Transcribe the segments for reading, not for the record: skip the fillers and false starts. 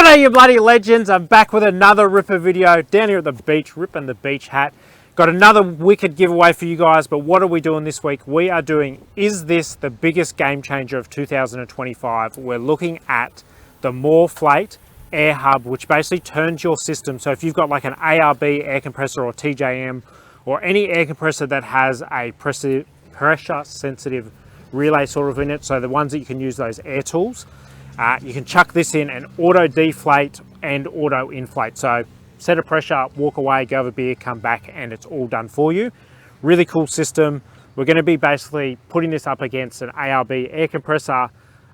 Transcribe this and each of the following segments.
G'day you bloody legends, I'm back with another Ripper video down here at the beach, ripping the beach hat. Got another wicked giveaway for you guys, but what are we doing this week? We are doing, is this the biggest game changer of 2025? We're looking at the Morrflate Air Hub, which basically turns your system. So if you've got like an ARB air compressor or TJM, or any air compressor that has a pressure sensitive relay sort of in it, so the ones that you can use those air tools, you can chuck this in and auto deflate and auto inflate. So set a pressure, walk away, go have a beer, come back, and it's all done for you. Really cool system. We're going to be basically putting this up against an ARB air compressor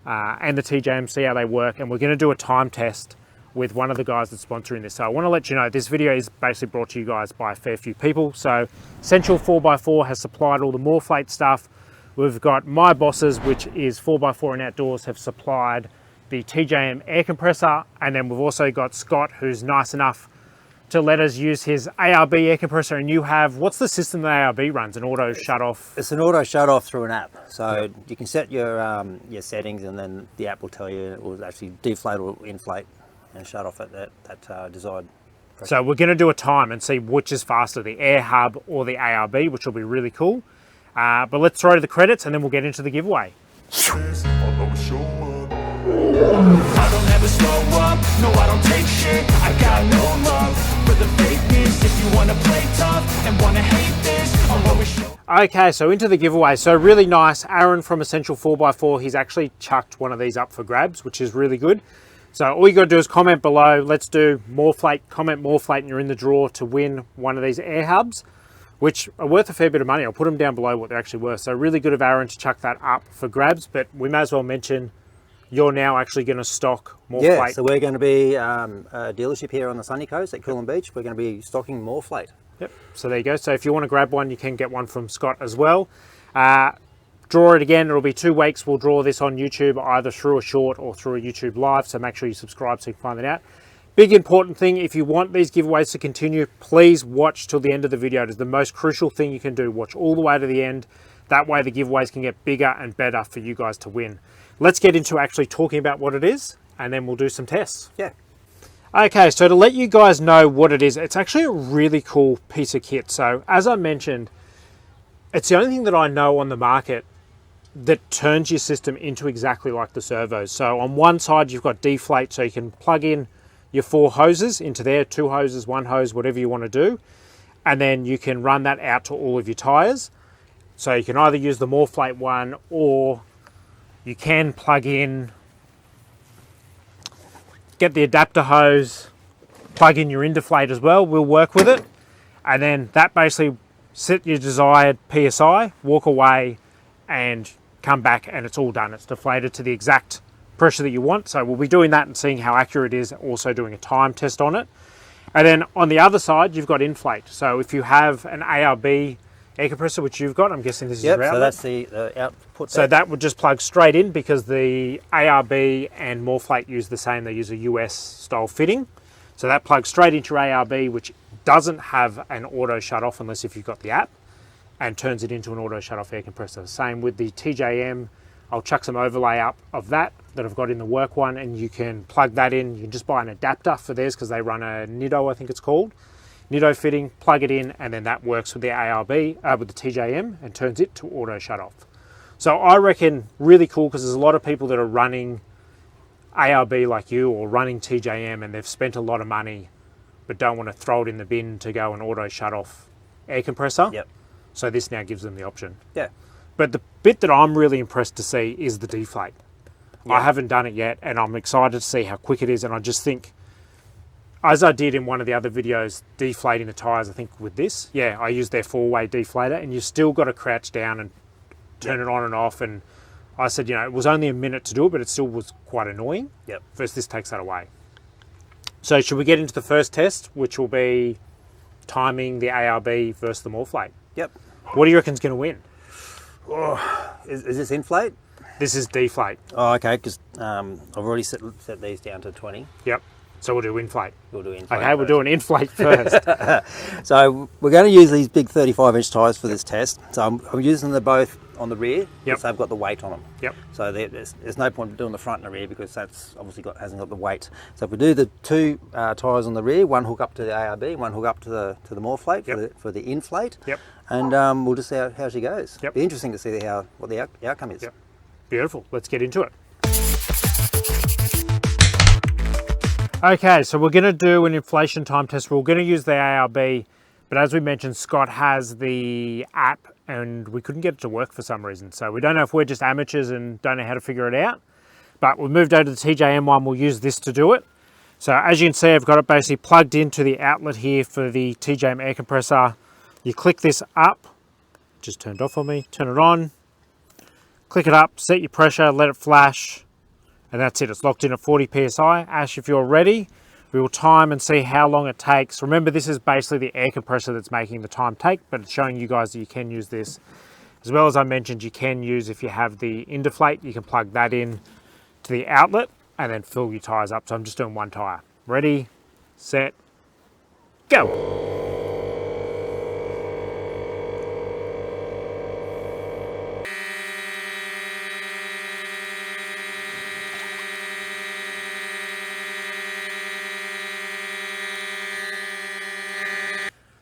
and the TJM, see how they work, and we're going to do a time test with one of the guys that's sponsoring this. So I want to let you know this video is basically brought to you guys by a fair few people. So Central 4x4 has supplied all the Morrflate stuff. We've got My Bosses, which is 4x4 and Outdoors, have supplied the TJM air compressor, and then we've also got Scott, who's nice enough to let us use his ARB air compressor. And you have, what's the system that ARB runs? An auto shut off? It's an auto shut off through an app. So you can set your settings, and then the app will tell you, it will actually deflate or inflate and shut off at that desired pressure. So we're going to do a time and see which is faster, the Air Hub or the ARB, which will be really cool. But let's throw to the credits and then we'll get into the giveaway. I don't ever slow up, no I don't take shit. I got no love for the fakeness. If you wanna play tough and wanna hate this, I'll always show. Okay, so into the giveaway. So really nice, Aaron from Essential 4x4, he's actually chucked one of these up for grabs, which is really good. So all you gotta do is comment below, let's do Morrflate, comment Morrflate, and you're in the draw to win one of these air hubs, which are worth a fair bit of money. I'll put them down below what they're actually worth. So really good of Aaron to chuck that up for grabs, but we may as well mention you're now actually going to stock Morrflate. Yeah, so we're going to be a dealership here on the sunny coast at Coolum Beach. We're going to be stocking Morrflate. Yep, so there you go. So if you want to grab one, you can get one from Scott as well. Draw it again, it'll be 2 weeks. We'll draw this on YouTube, either through a short or through a YouTube live, so make sure you subscribe so you can find that out. Big important thing, if you want these giveaways to continue, please watch till the end of the video. It is the most crucial thing you can do. Watch all the way to the end. That way the giveaways can get bigger and better for you guys to win. Let's get into actually talking about what it is, and then we'll do some tests. Yeah. Okay, so to let you guys know what it is, it's actually a really cool piece of kit. So as I mentioned, it's the only thing that I know on the market that turns your system into exactly like the servos. So on one side, you've got deflate, so you can plug in your 4 hoses into there, 2 hoses, 1 hose, whatever you want to do. And then you can run that out to all of your tires. So you can either use the Morrflate one, or you can plug in, get the adapter hose, plug in your indeflate as well, we'll work with it. And then that basically set your desired PSI, walk away and come back, and it's all done. It's deflated to the exact pressure that you want. So we'll be doing that and seeing how accurate it is, also doing a time test on it. And then on the other side, you've got inflate. So if you have an ARB air compressor, which you've got, I'm guessing this is your outlet. So that's the output. So that would just plug straight in, because the ARB and Morrflate use the same. They use a US style fitting. So that plugs straight into your ARB, which doesn't have an auto shut off unless if you've got the app, and turns it into an auto shut off air compressor. Same with the TJM. I'll chuck some overlay up of that I've got in the work one, and you can plug that in. You can just buy an adapter for theirs, because they run a Nido, I think it's called. Nido fitting, plug it in, and then that works with the ARB, with the TJM, and turns it to auto shut off. So I reckon really cool, because there's a lot of people that are running ARB like you, or running TJM, and they've spent a lot of money but don't want to throw it in the bin to go and auto shut off air compressor. Yep. So this now gives them the option. Yeah. But the bit that I'm really impressed to see is the deflate. Yeah. I haven't done it yet, and I'm excited to see how quick it is. And I just think, as I did in one of the other videos, deflating the tyres, I think with this, yeah, I used their 4-way deflator, and you still got to crouch down and turn it on and off. And I said, you know, it was only a minute to do it, but it still was quite annoying. Yep. First, this takes that away. So should we get into the first test, which will be timing the ARB versus the Morrflate? Yep. What do you reckon's going to win? Oh, is this inflate? This is deflate. Oh, okay, because I've already set these down to 20. Yep. So we'll do inflate. We'll do inflate. Okay, we'll do an inflate first. So we're going to use these big 35-inch tyres for this test. So I'm using them both on the rear, because they've got the weight on them. Yep. So there's no point doing the front and the rear, because that's obviously hasn't got the weight. So if we do the two tyres on the rear, one hook up to the ARB, one hook up to the Morrflate for the inflate. Yep. And we'll just see how she goes. Yep. Be interesting to see what the outcome is. Yep. Beautiful. Let's get into it. Okay, so we're going to do an inflation time test. We're going to use the ARB, but as we mentioned, Scott has the app and we couldn't get it to work for some reason. So we don't know if we're just amateurs and don't know how to figure it out, but we moved over to the TJM one. We'll use this to do it. So as you can see, I've got it basically plugged into the outlet here for the TJM air compressor. You click this up, just turned off on me, turn it on, click it up, set your pressure, let it flash, and that's it. It's locked in at 40 PSI. Ash, if you're ready, we will time and see how long it takes. Remember, this is basically the air compressor that's making the time take, but it's showing you guys that you can use this. As well as I mentioned, you can use, if you have the deflate, you can plug that in to the outlet and then fill your tyres up. So I'm just doing one tyre. Ready, set, go.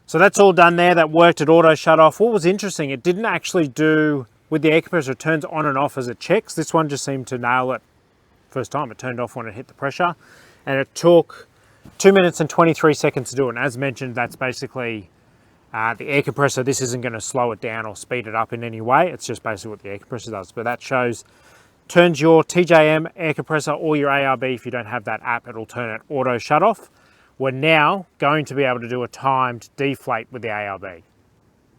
So that's all done there. That worked. It auto shut off. What was interesting, it didn't actually do, with the air compressor, it turns on and off as it checks. This one just seemed to nail it first time. It turned off when it hit the pressure. And it took 2 minutes and 23 seconds to do it. And as mentioned, that's basically the air compressor. This isn't going to slow it down or speed it up in any way. It's just basically what the air compressor does. But that shows, turns your TJM air compressor or your ARB. If you don't have that app, it'll turn it auto shut off. We're now going to be able to do a timed deflate with the ARB.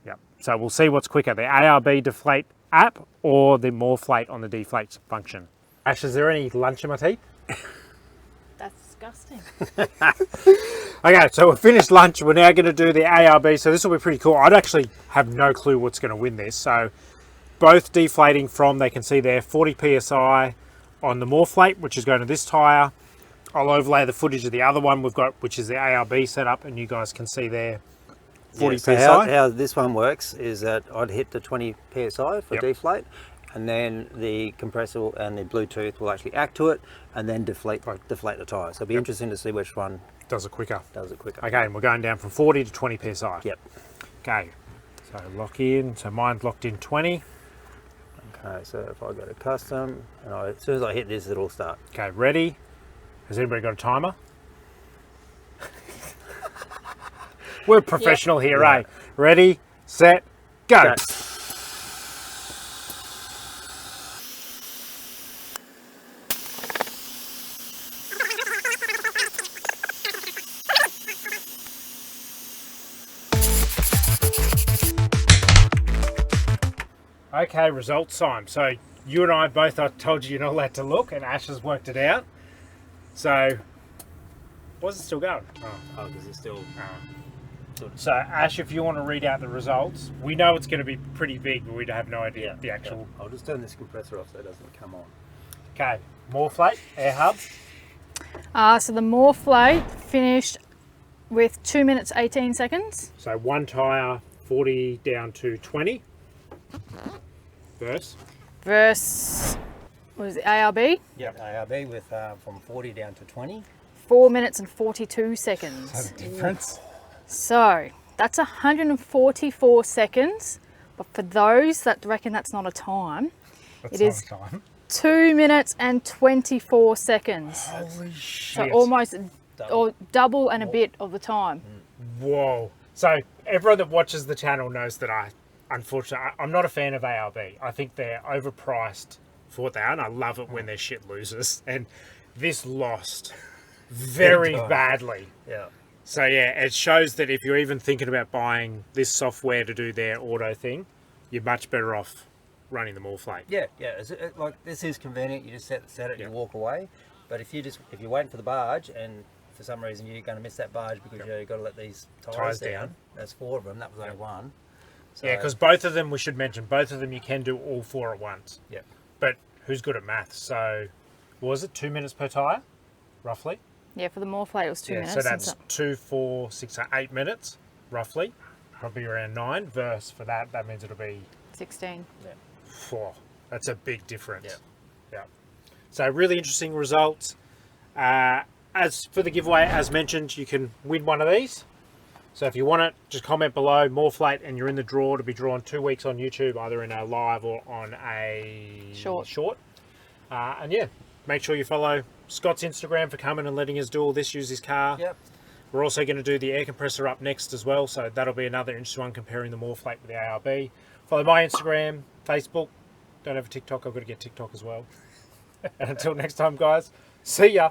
Yep. So we'll see what's quicker, the ARB deflate app or the Morrflate on the deflate function. Ash, is there any lunch in my teeth? That's disgusting. Okay, so we've finished lunch. We're now going to do the ARB. So this will be pretty cool. I'd actually have no clue what's going to win this. So both deflating from, they can see there, 40 PSI on the Morrflate, which is going to this tyre. I'll overlay the footage of the other one we've got, which is the ARB setup, and you guys can see there 40 so PSI. How this one works is that I'd hit the 20 PSI for deflate, and then the compressor and the Bluetooth will actually act to it and then deflate the tyre. So it'll be interesting to see which one does it quicker. Okay, and we're going down from 40 to 20 PSI. Yep. Okay, so lock in. So mine's locked in 20. Okay, so if I go to custom, and as soon as I hit this, it'll start. Okay, ready? Has anybody got a timer? We're professional here, eh? Ready, set, go. Okay, results time. So you and I both, I told you you're not allowed to look, and Ash has worked it out. So, why's it still going? Oh, because it's still... So Ash, if you want to read out the results, we know it's going to be pretty big, but we have no idea the actual... I'll just turn this compressor off so it doesn't come on. Okay, Morrflate Air Hub. So the Morrflate finished with 2 minutes 18 seconds. So one tyre, 40 down to 20. Verse, what was it, ARB? Yep, ARB with from 40 down to 20. 4 minutes and 42 seconds. that's a difference. So that's 144 seconds, but for those that reckon that's not a time, That's it is not a time. 2 minutes and 24 seconds. Holy So shit. almost or double and a bit of the time. Whoa. So everyone that watches the channel knows that unfortunately, I'm not a fan of ARB. I think they're overpriced for what they are, and I love it when their shit loses. And this lost very badly. Yeah. So yeah, it shows that if you're even thinking about buying this software to do their auto thing, you're much better off running the Morrflate. Yeah. Like this is convenient. You just set it and you walk away. But if you're waiting for the barge and for some reason you're going to miss that barge because you've got to let these tyres down. There's 4 of them. That was only one. So, Yeah, because both of them, we should mention, both of them you can do all 4 at once. Yeah. But who's good at maths? So, what was it, 2 minutes per tyre, roughly? Yeah, for the Morrflate it was 2 minutes. So that's 2, 4, 6, 8 minutes, roughly. Probably around 9. Versus for that means it'll be 16. That's a big difference. Yeah. So really interesting results. As for the giveaway, as mentioned, you can win one of these. So if you want it, just comment below Morrflate and you're in the draw to be drawn 2 weeks on YouTube, either in a live or on a short. And yeah, make sure you follow Scott's Instagram for coming and letting us do all this, use his car. Yep. We're also going to do the air compressor up next as well, so that'll be another interesting one comparing the Morrflate with the ARB. Follow my Instagram, Facebook. Don't have a TikTok, I've got to get TikTok as well. And until next time, guys, see ya.